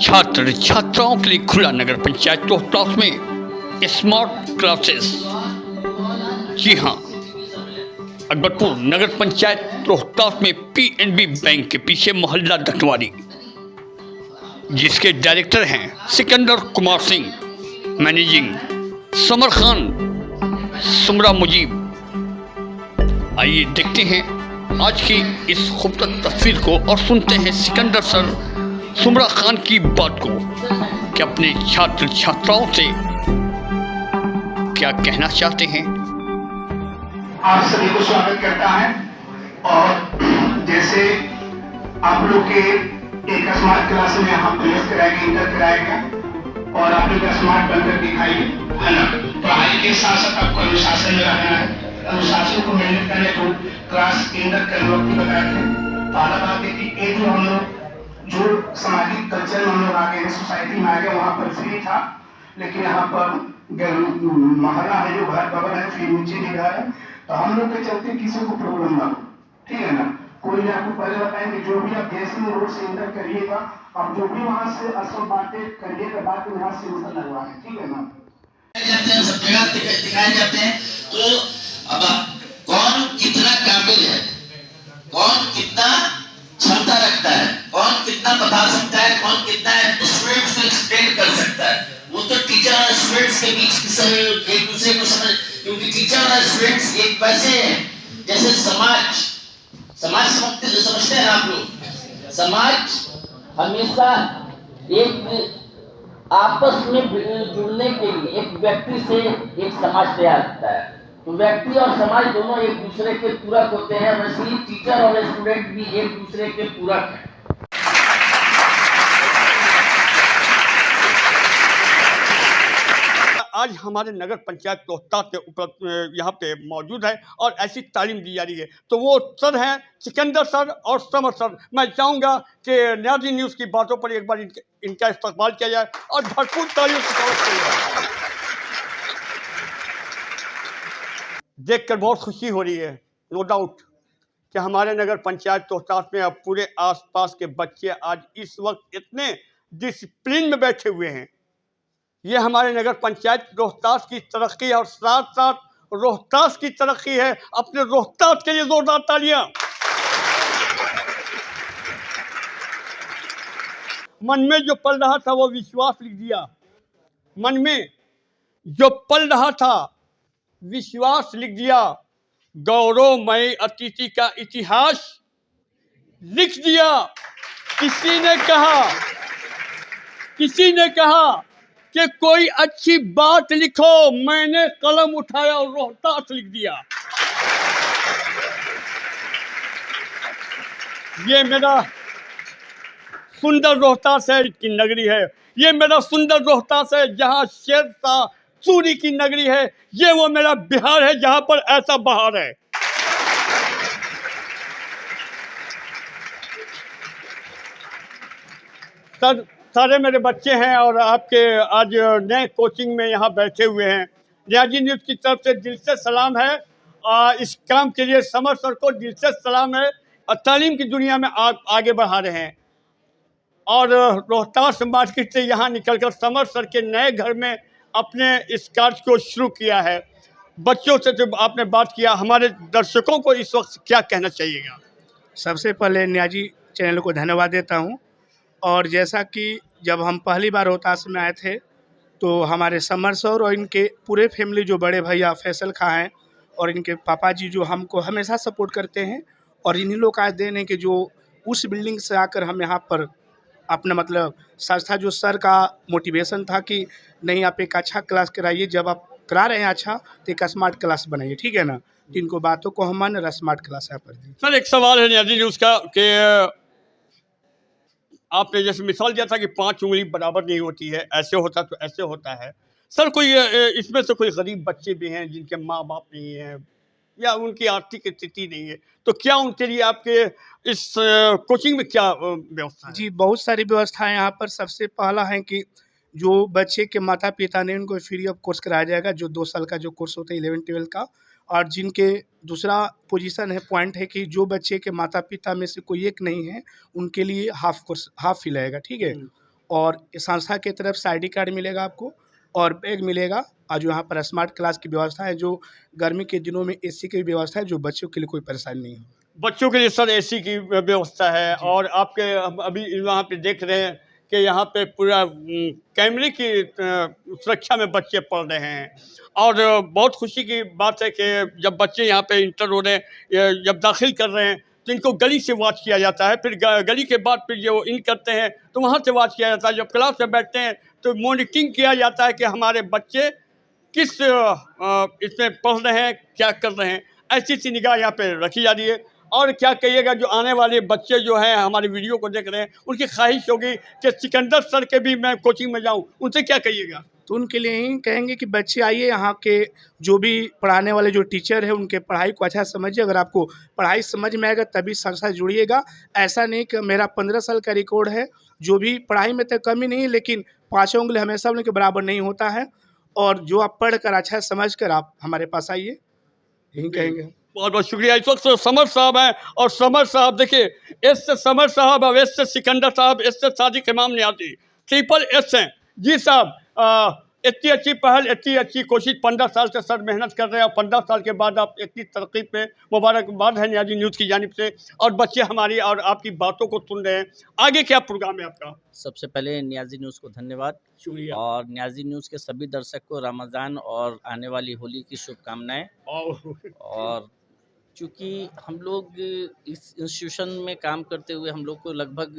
छात्र छात्राओं के लिए खुला नगर पंचायत रोहतास में स्मार्ट क्लासेस। जी हाँ, अकबरपुर नगर पंचायत रोहतास में पीएनबी बैंक के पीछे मोहल्ला दटवारी, जिसके डायरेक्टर हैं सिकंदर कुमार सिंह, मैनेजिंग समर खान, सुमरा मुजीब। आइए देखते हैं आज की इस खूबसूरत तस्वीर को और सुनते हैं सिकंदर सर सुमरा खान की बात को कि अपने छात्र छात्राओं से क्या कहना चाहते हैं। आप सभी को स्वागत करता है। और जैसे आप लोग के एक स्मार्ट क्लास में हम प्रवेश कराएंगे, इंटर कराएंगे और आप लोग स्मार्ट बनकर दिखाइए, है ना। पढ़ाई के साथ साथ आपको अनुशासन में रहना है। अनुशासन को मेहनत करने को क्लास इंटर करने वक्त बताए थे। पहला बात है कि एक जो हम लोग जो सामाजिक कल्चर में हम लोग आ गए हैं, सोसाइटी में आ गए, वहाँ पर फ्री था, लेकिन यहाँ पर मोहल्ला है जो घर बगल है, फिर नीचे भी घर है, तो हम लोग के चलते किसी को प्रॉब्लम ना हो, ठीक है ना। कोई आपको पहले बताएंगे जो भी आप जैसे रोड से इंटर करिएगा, आप जो भी वहाँ से असल बातें करिएगा, बात यहाँ से उनका लगवा है, ठीक है ना। सब जगह दिखाए जाते हैं। तो अब कौन कितना काबिल है, कौन कितना क्षमता रखता है, कौन कितना बता सकता है, कौन कितना स्टूडेंट्स को एक्सप्लेन कर सकता है, वो तो टीचर और स्टूडेंट्स के बीच एक दूसरे को समझ, क्योंकि टीचर और स्टूडेंट्स एक वैसे हैं जैसे समाज समझते हैं आप लोग। समाज हमेशा एक आपस में जुड़ने के लिए एक व्यक्ति से एक समाज तैयार होता है, तो व्यक्ति और समाज दोनों एक दूसरे के पूरक होते हैं। वैसे ही टीचर और स्टूडेंट भी एक दूसरे के पूरक हैं। आज हमारे नगर पंचायत रोहतास के ऊपर यहाँ पे मौजूद है और ऐसी तालीम दी जा रही है, तो वो सर हैं सिकंदर सर और समर सर। मैं चाहूँगा कि न्याजी न्यूज़ की बातों पर एक बार इनका इस्तेमाल किया जाए और भरपूर तालियों से स्वागत किया जाए। देखकर बहुत खुशी हो रही है, नो डाउट, कि हमारे नगर पंचायत रोहतास में अब पूरे आसपास के बच्चे आज इस वक्त इतने डिसिप्लिन में बैठे हुए हैं। ये हमारे नगर पंचायत रोहतास की तरक्की और साथ साथ रोहतास की तरक्की है। अपने रोहतास के लिए जोरदार तालियां। मन में जो पल रहा था वो विश्वास लिख दिया, मन में जो पल रहा था विश्वास लिख दिया, गौरवमय अतिथि का इतिहास लिख दिया। किसी ने कहा कि कोई अच्छी बात लिखो, मैंने कलम उठाया और रोहतास लिख दिया। ये मेरा सुंदर रोहतास है की नगरी है, ये मेरा सुंदर रोहतास है जहाँ शेरशाह सूरी की नगरी है, ये वो मेरा बिहार है जहाँ पर ऐसा बहार है। सर सारे मेरे बच्चे हैं और आपके आज नए कोचिंग में यहाँ बैठे हुए हैं। न्याजी न्यूज़ की तरफ से दिल से सलाम है। इस काम के लिए समर सर को दिल से सलाम है और तालीम की दुनिया में आगे बढ़ा रहे हैं। और रोहतास मार्केट से यहाँ निकलकर समर सर के नए घर में अपने इस कार्य को शुरू किया है। बच्चों से जब आपने बात किया, हमारे दर्शकों को इस वक्त क्या कहना चाहिएगा? सबसे पहले न्याजी चैनल को धन्यवाद देता हूँ। और जैसा कि जब हम पहली बार रोहतास में आए थे तो हमारे समर सर और इनके पूरे फैमिली जो बड़े भैया फैसल खां हैं और इनके पापा जी जो हमको हमेशा सपोर्ट करते हैं, और इन्हीं लोग का देन है कि जो उस बिल्डिंग से आकर हम यहाँ पर अपना मतलब संस्था जो सर का मोटिवेशन था कि नहीं आप एक अच्छा क्लास कराइए, जब आप करा रहे हैं अच्छा तो एक स्मार्ट क्लास बनाइए, ठीक है ना। तो इनको बातों को हम मान स्मार्ट क्लास यहाँ पर दी। सर एक सवाल है न्याजी न्यूज़ का कि आपने जैसे मिसाल दिया था कि 5 उंगली बराबर नहीं होती है, ऐसे होता तो ऐसे होता है। सर कोई इसमें से कोई गरीब बच्चे भी हैं जिनके माँ बाप नहीं हैं या उनकी आर्थिक स्थिति नहीं है, तो क्या उनके लिए आपके इस कोचिंग में क्या व्यवस्था है? जी, बहुत सारी व्यवस्थाएं यहाँ पर। सबसे पहला है कि जो बच्चे के माता पिता ने उनको फ्री ऑफ कोर्स कराया जाएगा, जो 2 साल का जो कोर्स होता है 11-12 का, और जिनके दूसरा पोजीशन है, पॉइंट है कि जो बच्चे के माता पिता में से कोई एक नहीं है, उनके लिए हाफ फी लगेगा, ठीक है। और संस्था की तरफ से ID कार्ड मिलेगा आपको और बैग मिलेगा, और जो यहाँ पर स्मार्ट क्लास की व्यवस्था है, जो गर्मी के दिनों में AC की व्यवस्था है, जो बच्चों के लिए कोई परेशानी नहीं हो। बच्चों के लिए सर AC की व्यवस्था है, और आपके अभी वहाँ पे देख रहे हैं कि यहाँ पे पूरा कैमरे की सुरक्षा में बच्चे पढ़ रहे हैं। और बहुत खुशी की बात है कि जब बच्चे यहाँ पे इंटर हो रहे हैं, जब दाखिल कर रहे हैं, तो इनको गली से वॉच किया जाता है, फिर गली के बाद फिर जो इन करते हैं तो वहाँ से वॉच किया जाता है। जब क्लास में बैठते हैं तो मॉनिटरिंग किया जाता है कि हमारे बच्चे किस इसमें पढ़ रहे हैं, क्या कर रहे हैं, ऐसी सी निगाह यहाँ पे रखी जा रही है। और क्या कहिएगा, जो आने वाले बच्चे जो हैं हमारे वीडियो को देख रहे हैं, उनकी ख्वाहिश होगी कि सिकंदर सर के भी मैं कोचिंग में जाऊं, उनसे क्या कहिएगा? तो उनके लिए ही कहेंगे कि बच्चे आइए, यहाँ के जो भी पढ़ाने वाले जो टीचर है उनके पढ़ाई को अच्छा समझिए। अगर आपको पढ़ाई समझ में आएगा तभी संस्था से जुड़िएगा। ऐसा नहीं कि मेरा 15 साल का रिकॉर्ड है, जो भी पढ़ाई में तो कमी नहीं, लेकिन पाँचों उंगली हमेशा उनके बराबर नहीं होता है। और जो आप पढ़ कर अच्छा समझ कर आप हमारे पास आइए, यही कहेंगे। बहुत बहुत शुक्रिया। इस वक्त समर साहब हैं, और समर साहब देखिए, एस से समर साहब, अब एस से सिकंदर साहब, एस से सादिक इमाम नियाज़ी, ट्रिपल एस हैं। जी साहब, इतनी अच्छी पहल, इतनी अच्छी कोशिश, 15 साल से सर मेहनत कर रहे हैं, और 15 साल के बाद आप इतनी तरक्की पे मुबारकबाद है नियाज़ी न्यूज़ की जानिब से। और बच्चे हमारी और आपकी बातों को सुन रहे हैं। आगे क्या प्रोग्राम है आपका? सबसे पहले नियाज़ी न्यूज़ को धन्यवाद, शुक्रिया। और नियाज़ी न्यूज़ के सभी दर्शक को रमज़ान और आने वाली होली की शुभकामनाएं। और चूँकि हम लोग इस इंस्टीट्यूशन में काम करते हुए हम लोग को लगभग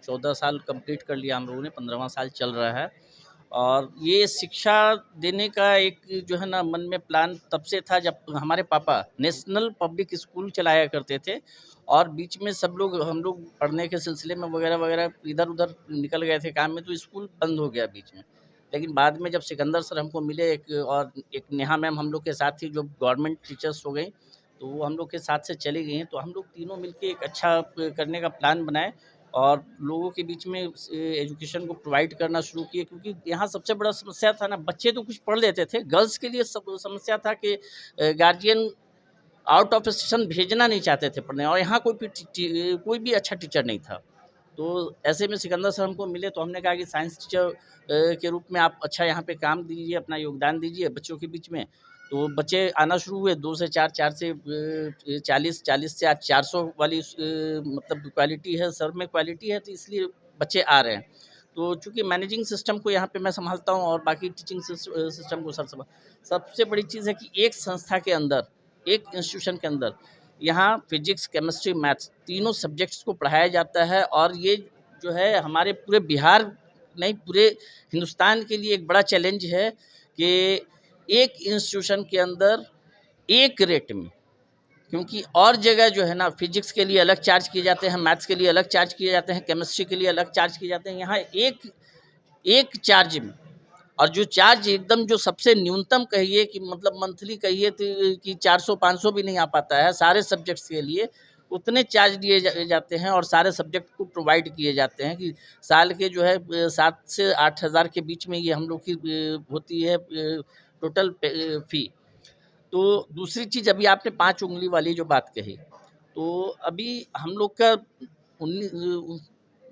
14 साल कंप्लीट कर लिया, हम लोगों ने 15वां साल चल रहा है। और ये शिक्षा देने का एक जो है ना मन में प्लान तब से था जब हमारे पापा नेशनल पब्लिक स्कूल चलाया करते थे, और बीच में सब लोग हम लोग पढ़ने के सिलसिले में वगैरह वगैरह इधर उधर निकल गए थे काम में, तो स्कूल बंद हो गया बीच में। लेकिन बाद में जब सिकंदर सर हमको मिले, और एक नेहा मैम हम लोग के साथ थी जो गवर्नमेंट टीचर्स हो गई, तो वो हम लोग के साथ से चली गई हैं। तो हम लोग तीनों मिलके एक अच्छा करने का प्लान बनाए और लोगों के बीच में एजुकेशन को प्रोवाइड करना शुरू किए। क्योंकि यहाँ सबसे बड़ा समस्या था ना, बच्चे तो कुछ पढ़ लेते थे, गर्ल्स के लिए सब समस्या था कि गार्जियन आउट ऑफ स्टेशन भेजना नहीं चाहते थे पढ़ने, और यहाँ कोई भी अच्छा टीचर नहीं था। तो ऐसे में सिकंदर सर हमको मिले, तो हमने कहा कि साइंस टीचर के रूप में आप अच्छा यहाँ पे काम दीजिए, अपना योगदान दीजिए बच्चों के बीच में। तो बच्चे आना शुरू हुए, 2 से 4, 4 से 40, 40 से आज 400 वाली मतलब क्वालिटी है, सर में क्वालिटी है, तो इसलिए बच्चे आ रहे हैं। तो चूँकि मैनेजिंग सिस्टम को यहाँ पे मैं संभालता हूँ और बाकी टीचिंग सिस्टम को सर संभाल। सबसे बड़ी चीज़ है कि एक संस्था के अंदर, एक इंस्टीट्यूशन के अंदर यहाँ फिजिक्स, केमिस्ट्री, मैथ्स तीनों सब्जेक्ट्स को पढ़ाया जाता है। और ये जो है हमारे पूरे बिहार नहीं, पूरे हिंदुस्तान के लिए एक बड़ा चैलेंज है कि एक इंस्टीट्यूशन के अंदर एक रेट में, क्योंकि और जगह जो है ना फिजिक्स के लिए अलग चार्ज किए जाते हैं, मैथ्स के लिए अलग चार्ज किए जाते हैं, केमिस्ट्री के लिए अलग चार्ज किए जाते हैं, यहाँ एक चार्ज में। और जो चार्ज एकदम जो सबसे न्यूनतम कहिए कि मतलब मंथली कहिए तो कि 400-500 भी नहीं आ पाता है सारे सब्जेक्ट्स के लिए, उतने चार्ज दिए जाते हैं और सारे सब्जेक्ट को प्रोवाइड किए जाते हैं कि साल के जो है 7 से 8 हज़ार के बीच में ये हम लोग की होती है टोटल फ़ी। तो दूसरी चीज़, अभी आपने 5 उंगली वाली जो बात कही, तो अभी हम लोग का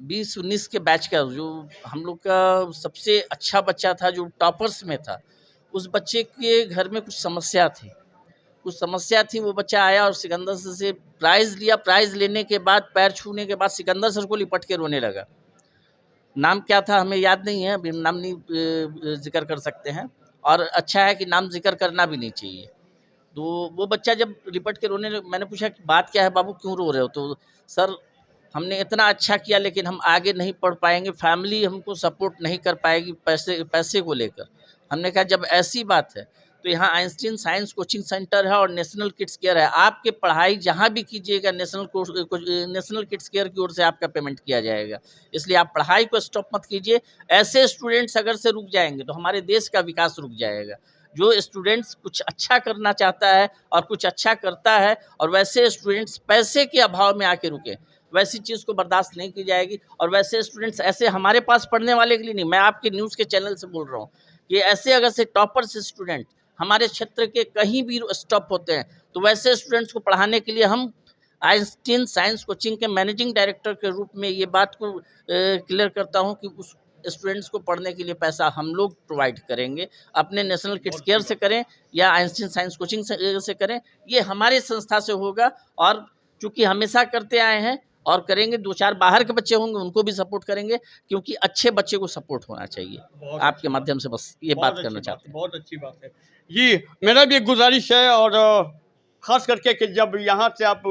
20-19 के बैच का जो हम लोग का सबसे अच्छा बच्चा था, जो टॉपर्स में था, उस बच्चे के घर में कुछ समस्या थी। वो बच्चा आया और सिकंदर सर से प्राइज़ लिया। प्राइज़ लेने के बाद, पैर छूने के बाद सिकंदर सर को लिपट के रोने लगा। नाम क्या था हमें याद नहीं है, अभी नाम नहीं जिक्र कर सकते हैं, और अच्छा है कि नाम जिक्र करना भी नहीं चाहिए। तो वो बच्चा जब लिपट के रोने लगा, मैंने पूछा कि बात क्या है बाबू, क्यों रो रहे हो? तो सर हमने इतना अच्छा किया लेकिन हम आगे नहीं पढ़ पाएंगे, फैमिली हमको सपोर्ट नहीं कर पाएगी पैसे को लेकर। हमने कहा जब ऐसी बात है तो यहाँ आइंस्टीन साइंस कोचिंग सेंटर है और नेशनल किड्स केयर है, आपके पढ़ाई जहाँ भी कीजिएगा नेशनल किड्स केयर की ओर से आपका पेमेंट किया जाएगा। इसलिए आप पढ़ाई को स्टॉप मत कीजिए। ऐसे स्टूडेंट्स अगर से रुक जाएंगे तो हमारे देश का विकास रुक जाएगा। जो स्टूडेंट्स कुछ अच्छा करना चाहता है और कुछ अच्छा करता है, और वैसे स्टूडेंट्स पैसे के अभाव में आके रुके, वैसी चीज़ को बर्दाश्त नहीं की जाएगी। और वैसे स्टूडेंट्स ऐसे हमारे पास पढ़ने वाले के लिए नहीं, मैं आपके न्यूज़ के चैनल से बोल रहा हूँ कि ऐसे अगर से टॉपर्स स्टूडेंट हमारे क्षेत्र के कहीं भी स्टॉप होते हैं, तो वैसे स्टूडेंट्स को पढ़ाने के लिए हम आइंस्टीन साइंस कोचिंग के मैनेजिंग डायरेक्टर के रूप में ये बात को क्लियर करता हूँ कि उस स्टूडेंट्स को पढ़ने के लिए पैसा हम लोग प्रोवाइड करेंगे, अपने नेशनल किड्स केयर से करें या आइंस्टीन साइंस कोचिंग से करें, ये हमारी संस्था से होगा। और चूँकि हमेशा करते आए हैं और करेंगे, 2-4 बाहर के बच्चे होंगे उनको भी सपोर्ट करेंगे, क्योंकि अच्छे बच्चे को सपोर्ट होना चाहिए। आपके माध्यम से बस ये बात करना चाहते हैं। बहुत अच्छी बात है जी। मेरा भी एक गुजारिश है, और ख़ास करके कि जब यहाँ से आप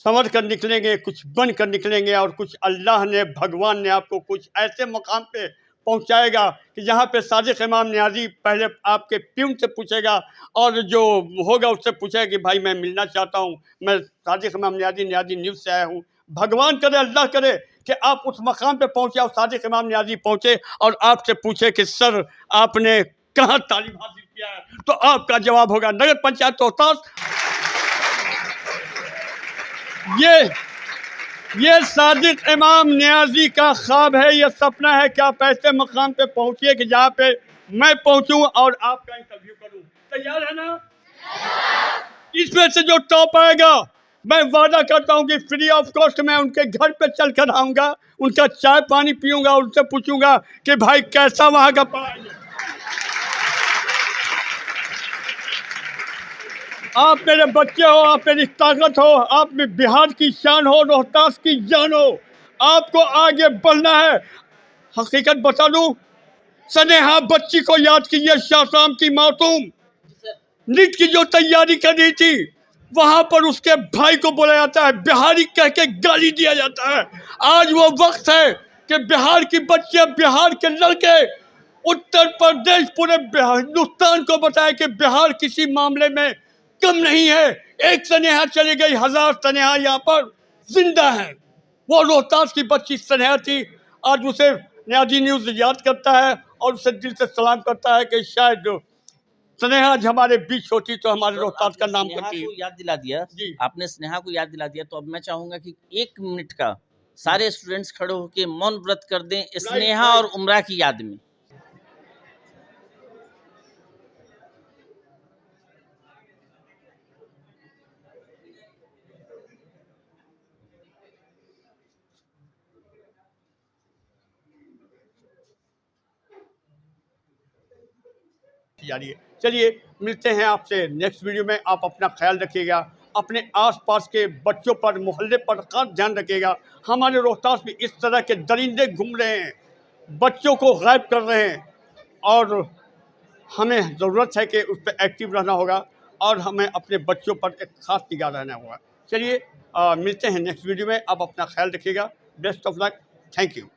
समझ कर निकलेंगे, कुछ बन कर निकलेंगे, और कुछ अल्लाह ने, भगवान ने आपको कुछ ऐसे मकाम पे पहुंचाएगा कि जहाँ पे सादिक इमाम नियाज़ी पहले आपके प्यून से पूछेगा, और जो होगा उससे पूछेगा कि भाई मैं मिलना चाहता हूँ, मैं सादिक इमाम नियाज़ी न्यूज़ से आया हूँ। भगवान करे, अल्लाह करे कि आप उस मकाम पे पहुँचे और सादिक इमाम नियाज़ी पहुँचे और आपसे पूछे कि सर आपने कहाँ तालीम हासिल किया है, तो आपका जवाब होगा नगर पंचायत रोहतास। ये सादिक इमाम नियाज़ी का ख्वाब है, ये सपना है कि आप ऐसे मकाम पे पहुंचिए कि जहाँ पे मैं पहुंचूं और आपका इंटरव्यू करूं। तैयार है ना? इसमें से जो टॉप आएगा, मैं वादा करता हूं कि फ्री ऑफ कॉस्ट मैं उनके घर पे चल कर आऊँगा, उनका चाय पानी पीऊँगा, उनसे पूछूंगा कि भाई कैसा वहाँ का पढ़ाई। आप मेरे बच्चे हो, आप मेरी ताकत हो, आप बिहार की शान हो, रोहतास की जान हो। आपको आगे बढ़ना है। हकीकत बता दूं, सनेहा बच्ची को याद कीजिए, शाम की मासूम नीट की जो तैयारी कर रही थी, वहां पर उसके भाई को बोला जाता है बिहारी कह के गाली दिया जाता है। आज वो वक्त है कि बिहार की बच्चियां, बिहार के लड़के उत्तर प्रदेश, पूरे हिंदुस्तान को बताए कि बिहार किसी मामले में कम नहीं है। एक सनेहा चली गई, 1000 सनेहा यहाँ पर जिंदा है। वो रोहतास की बच्ची सनेहा थी। आज उसे नियाज़ी न्यूज़ याद करता है और उसे दिल से सलाम करता है कि शायद स्नेहा आज हमारे बीच होती तो हमारे रोहतास का नाम करती। को याद दिला दिया जी, आपने स्नेहा को याद दिला दिया, तो अब मैं चाहूंगा कि 1 मिनट का सारे स्टूडेंट्स खड़े होकर मौन व्रत कर दें स्नेहा और उमरा की याद में। चलिए मिलते हैं आपसे नेक्स्ट वीडियो में। आप अपना ख्याल रखिएगा, अपने आसपास के बच्चों पर, मोहल्ले पर खास ध्यान रखिएगा। हमारे रोहतास में इस तरह के दरिंदे घूम रहे हैं, बच्चों को गायब कर रहे हैं, और हमें ज़रूरत है कि उस पर एक्टिव रहना होगा और हमें अपने बच्चों पर एक खास निगाह रहना होगा। चलिए मिलते हैं नेक्स्ट वीडियो में। आप अपना ख्याल रखिएगा। Best of luck. Thank you.